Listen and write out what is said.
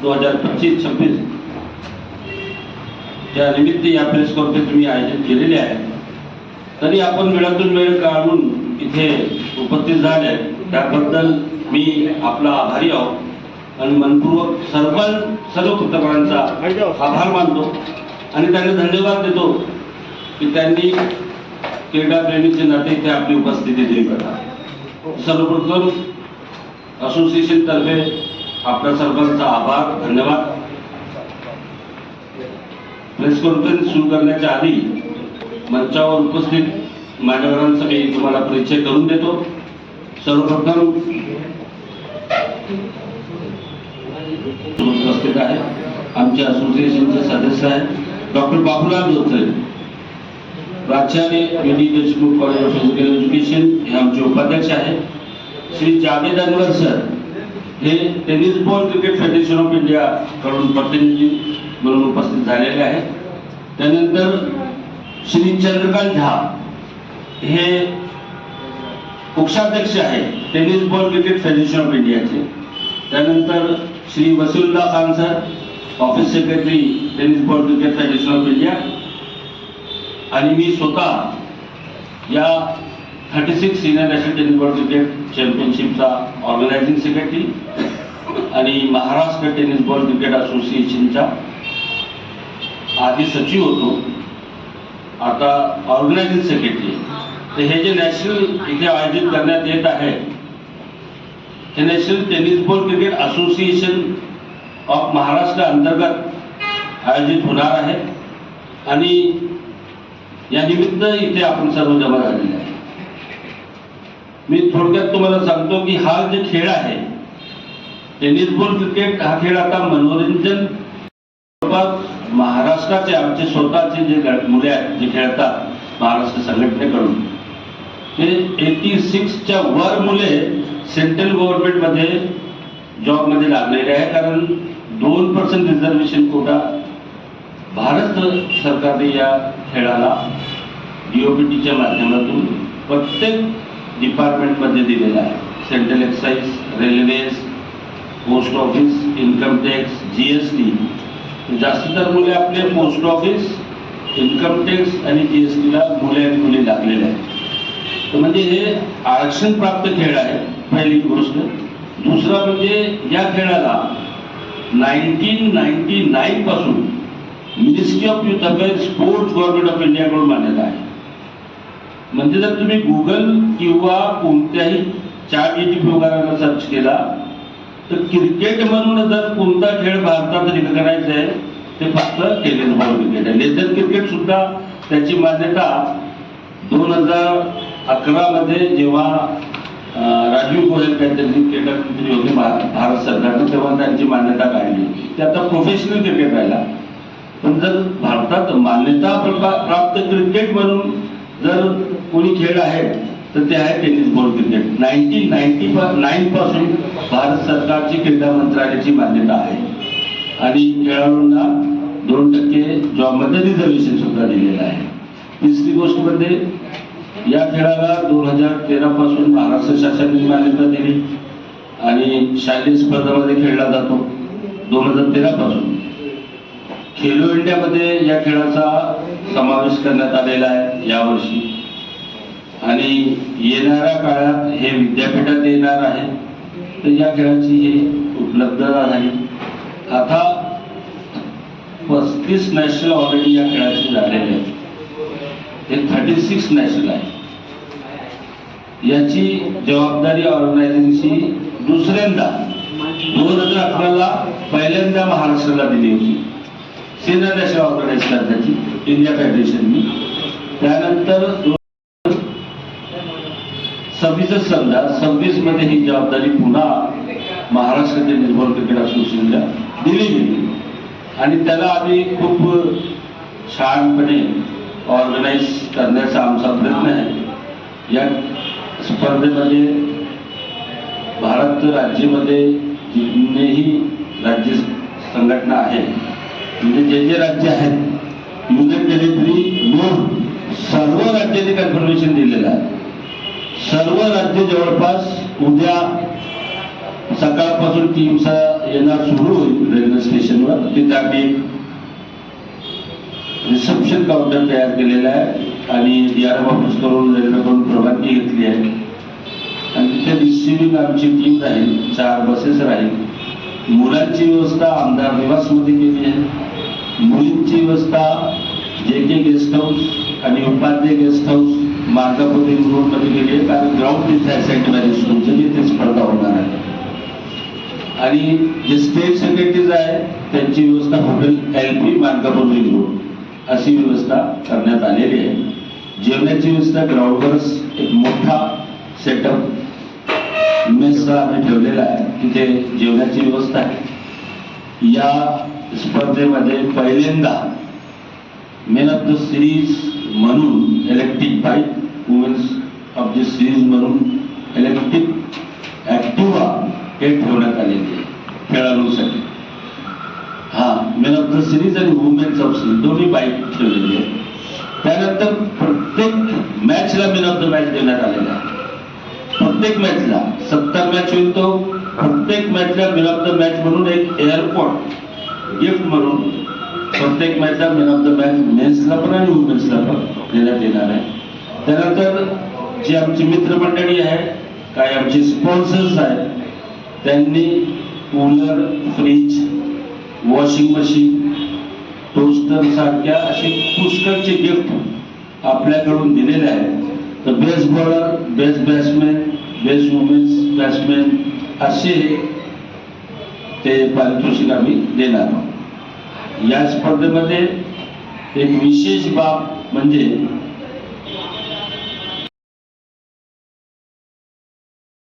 2025-26 त्या निमित्त या प्रेस कॉन्फरन्स मी आयोजित केलेली आहे. तरी आपण वेळातून वेळ काढून इथे उपस्थित झाले त्याबद्दल मी आपला आभारी आहोत आणि मनपूर्वक सर्व पत्रकारांचा आभार मानतो आणि त्यांना धन्यवाद देतो की त्यांनी क्रीडा प्रेमीचे नाते इथे आपली उपस्थिती दिली. सर्वप्रथम असोसिएशन तर्फे आपल्या सर्वांचा आभार धन्यवाद. प्रेस कॉन्फरन्स सुरू करण्याच्या आधी मंचावर उपस्थित मान्यवरांचा मी तुम्हाला परिचय करून देतो. सर्वप्रथम उपस्थित आहे आमच्या असोसिएशनचे सदस्य आहेत डॉक्टर बाबूलाल धोत्रे, प्राचार्य BD. Deshmukh college of physical education हे आमचे उपाध्यक्ष आहेत. श्री जावेद अनवर सर हे tennis ball cricket federation of India कडून प्रतिनिधी म्हणून उपस्थित झालेले आहेत. त्यानंतर श्री चंद्रकांत झा हे कोषाध्यक्ष आहेत tennis ball cricket federation of इंडियाचे. त्यानंतर Shri Wasiullah Khan sir office secretary tennis ball cricket federation of India आणि मी स्वतः या 36 senior national tennis ball cricket चॅम्पियनशिपचा ऑर्गनायझिंग सेक्रेटरी आणि महाराष्ट्र टेनिस बॉल क्रिकेट असोसिएशनचा आधी सचिव होतो, आता ऑर्गनायझिंग सेक्रेटरी. तर हे जे नॅशनल इथे आयोजित करण्यात येत आहे हे national tennis ball cricket association of Maharashtra अंतर्गत आयोजित होणार आहे आणि या निमित्त इथे आपण सर्व जमा झालेले आहे. मी थोडक्यात तुम्हाला सांगतो की हा जे खेळ आहे टेनिस बॉल क्रिकेट हा खेळ आता मनोरंजन महाराष्ट्राचे आमचे स्वतःचे जे मुले आहेत जे खेळतात महाराष्ट्र संघटनेकडून ते 86च्या वर मुले सेंट्रल गव्हर्नमेंटमध्ये जॉबमध्ये लागलेले आहे. कारण 2% रिझर्वेशन कोटा भारत सरकारने या खेळाला DOPTच्या माध्यमातून प्रत्येक डिपार्टमेंटमध्ये दिलेला आहे. Central excise, railways, post office, income tax, GST. जास्तीतर मुले आपले पोस्ट ऑफिस, इन्कम टॅक्स आणि GSTला मुले आणि मुली लागलेले आहेत. तर म्हणजे हे आरक्षण प्राप्त खेळ आहे पहिली गोष्ट. दुसरा म्हणजे या खेळाला 1999 पासून ministry of youth affairs sports government of इंडियाकडून मान्यता आहे. म्हणजे जर तुम्ही गुगल किंवा कोणत्याही ChatGPT वगैरे सर्च केला तर क्रिकेट म्हणून जर कोणता खेळ भारतात रिकग्नाइज आहे ते फक्त टेनिस बॉल क्रिकेट आहे. लेझर क्रिकेट सुद्धा त्याची मान्यता 2011 मध्ये जेव्हा राजीव गोयल काहीतरी क्रीडामंत्री होते भारत सरकारने तेव्हा त्यांची मान्यता काढली. ते आता प्रोफेशनल क्रिकेट राहिला. पण जर भारतात मान्यता प्राप्त क्रिकेट म्हणून जर कोणी खेळ आहे तर ते आहे टेनिस बॉल क्रिकेट. 1999 पासून भारत सरकारची क्रीडा मंत्रालयाची मान्यता आहे आणि खेळाडूंना 2% जॉबमध्ये रिझर्वेशन सुद्धा दिलेलं आहे. तिसरी गोष्ट म्हणजे या खेळाला 2013 पासून महाराष्ट्र शासनाने मान्यता दिली आणि शालेय स्पर्धामध्ये खेळला जातो 2013 पासून. खेलो इंडियामध्ये या खेळाचा समावेश करण्यात आलेला आहे यावर्षी आणि येणाऱ्या काळात हे विद्यापीठात येणार आहे. तर या खेळाची ही उपलब्धता झाली. आता 35 नॅशनल ऑलरेडी या खेळाचे झालेले आहेत. हे 36 नॅशनल आहे. याची जबाबदारी ऑर्गनायझिंगची दुसऱ्यांदा 2011ला पहिल्यांदा महाराष्ट्राला दिली होती सिनियर नॅशनल ऑर्गनाइज करण्याची इंडिया फेडरेशननी. त्यानंतर 26 मध्ये ही जबाबदारी पुन्हा महाराष्ट्र टेनिस बॉल क्रिकेट असोसिएशनला दिली गेली आणि त्याला आम्ही खूप छानपणे ऑर्गनाइज करण्याचा आमचा प्रयत्न आहे. या स्पर्धेमध्ये भारत राज्यामध्ये जितनेही राज्य संघटना आहे म्हणजे जे राज्य आहेत युनियन टेरिटरी नोंद सर्व राज्यांनी कन्फर्मेशन दिलेलं आहे. सर्व राज्य जवळपास उद्या सकाळपासून टीमचा येणार सुरू होईल रेल्वे स्टेशनवर. तिथे आम्ही रिसेप्शन काउंटर तयार केलेला आहे आणि DRM ऑफिस करून रेल्वेकडून परवानगी घेतली आहे आणि तिथे रिसिव्हिंग आमची टीम राहील, 4 बसेस राहील. मुलांची व्यवस्था आमदार निवासमध्ये केली आहे. मुलींची व्यवस्था JK गेस्ट हाऊस आणि उपाध्याय गेस्ट हाऊस मार्गापूर रिंग रोडमध्ये केली आहे, कारण ग्राउंड तिथे आहे सेंट मॅरी स्कूलचं, तिथे स्पर्धा होणार आहे. आणि जे स्टेट सेक्रेटरीज आहे त्यांची व्यवस्था हॉटेल LP मार्गापूर रिंग रोड अशी व्यवस्था करण्यात आलेली आहे. जेवणाची व्यवस्था ग्राउंडवरच एक मोठा सेटअप मेसचा आम्ही ठेवलेला आहे, तिथे जेवणाची व्यवस्था आहे. या स्पर्धेमध्ये पहिल्यांदा मेन ऑफ द सिरीज म्हणून electric bike, women's of the series म्हणून इलेक्ट्रिक ॲक्टिवा हे ठेवण्यात आलेले आहे खेळाडूंसाठी. मेन ऑफ द सिरीज आणि वुमेन्स ऑफ सिरीज दोन्ही बाईक ठेवलेली आहे. त्यानंतर प्रत्येक मॅचला मेन ऑफ द मॅच देण्यात आलेला आहे. प्रत्येक मॅचला 70 मॅच होईल, तो प्रत्येक मॅचला मेन ऑफ द मॅच म्हणून एक एअरपोर्ट गिफ्ट म्हणून प्रत्येक मॅचला मेन ऑफ द मॅच मेन्सला पण आणि वुमेन्सला पण देण्यात येणार आहे. त्यानंतर जी आमची मित्रमंडळी आहे, काही आमचे स्पॉन्सर्स आहेत, त्यांनी cooler, fridge, washing machine, toaster सारख्या असे पुष्कळचे गिफ्ट आपल्याकडून दिलेले आहे. तर best bowler, best batsman, best women's batsman असे ते पारितोषिक आम्ही देणार आहोत. या स्पर्धेमध्ये एक विशेष बाब म्हणजे